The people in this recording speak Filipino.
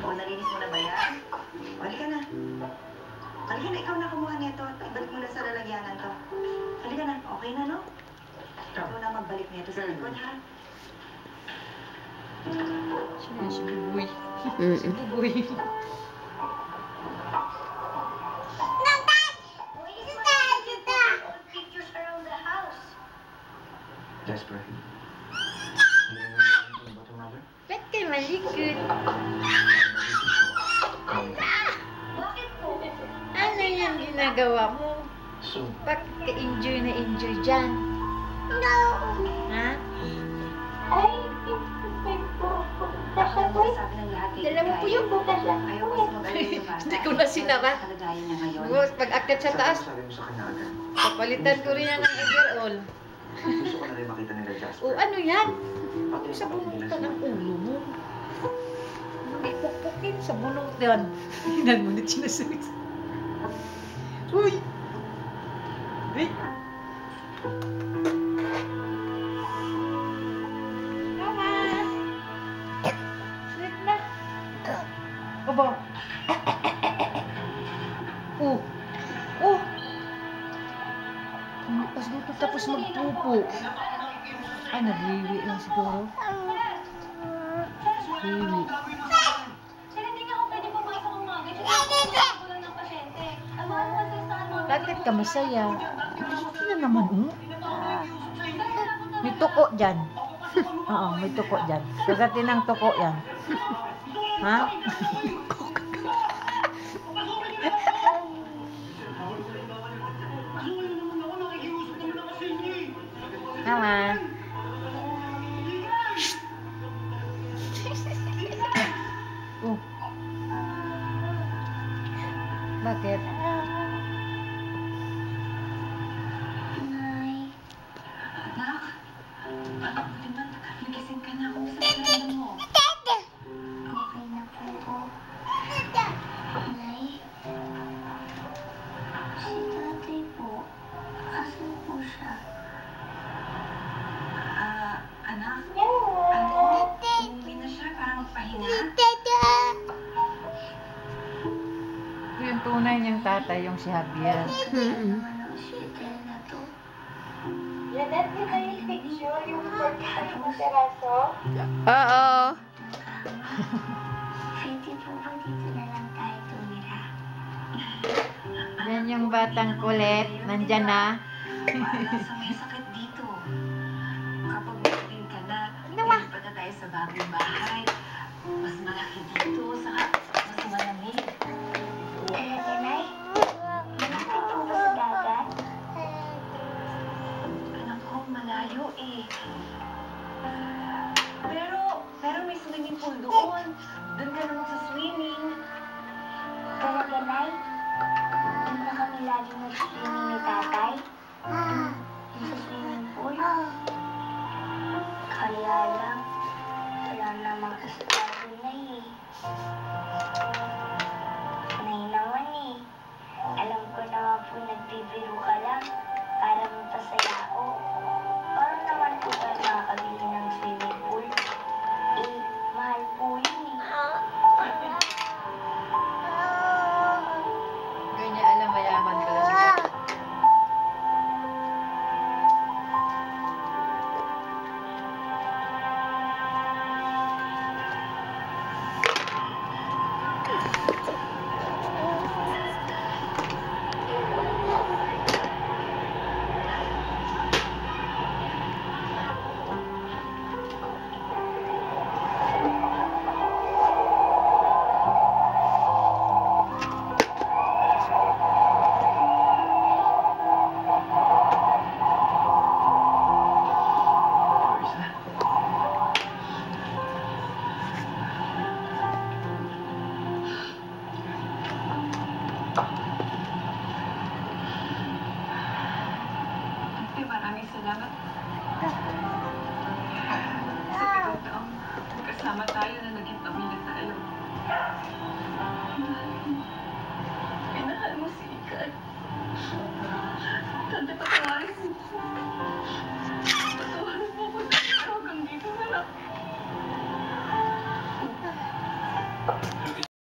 O, nalinis mo na ba yan? O, halika na. Halika na, ikaw na kumuha nito. Ibalik mo na sa lalagyanan to. Halika na, okay na, no? Ikaw na magbalik nito sa likod, ha? Si Buboy. Si Buboy. Jasper. Ba't kayo malikod? Bakit po? Ano yung ginagawa mo? So, Bakit ka enjoy na enjoy dyan? No. Ha? Ay, Ako na masasabi ng lahat kay Dala mo po yung bukas lang. Ayaw kasi mag-alala yung bata. Hindi ko na sinara. Kalagayan niya ngayon. Tapos pag akit sa taas, sabi mo sa kanya agad. papalitan ko rin yan ng overall. Gusto ko na rin makita nila Jasper. O ano yan? Pati Sa yung kapatid nila bunong si ng ulo mo. Hindi pupukin sa bunong yan. Hinan mo na sinasawit. Uy! Uy! Mama! Sleep na. Aba! Oh! Oh! Hindi pa siguro tapos magpupo. Ay, nagwiwi lang siguro. Wiwi. Sir, hindi nga ako pwede pumasok ang mga ganyan. Ako lang ng pasyente. Ang mga masasaan mo. Bakit ka masaya? Hindi na naman, May tuko dyan. Oo, may tuko dyan. Kagatin ng tuko yan. Ha? Mama. Oh. Bakit? Nay. Anak, buti man, nagising ka na. Kumusta ang pakiramdam mo? Okay na po. Nay. Si tatay po. Asan po siya? Anak, umuwi na siya para magpahinga. Yung tunay niyang tatay, yung si Javier. Naman ang hospital na to. Janet, kita yung picture, yung 45 na teraso. Oo. Pwede po ba dito na lang tayo tumira? Yan yung batang kulit. Nandyan na. Wala sa may sakit dito. Kapag magaling ka na, lilipat na tayo sa bagong bahay. Mas malaki dito, saka mas malamig. Talaga, Nay? Malapit po ba sa dagat? Anak ko, malayo eh. Pero may swimming pool doon. Doon ka na magsa-swimming. Talaga, Nay? Doon na kami lagi nag-swimming ni tatay? Yung sa swimming pool? Kaya lang, wala namang kasalanan, Nay eh. Nay naman eh. Alam ko naman po nagbibiro ka lang para mapasaya ako. Paano naman po tayo makakabili ng swimming pool? Eh, mahal po yun eh. Ganyan alam, mayaman pala siya. Maraming salamat. Sa tagal taong kasama tayo na naging pamilya tayo. Minahal mo si Ikan. Tanda patawarin mo. Look at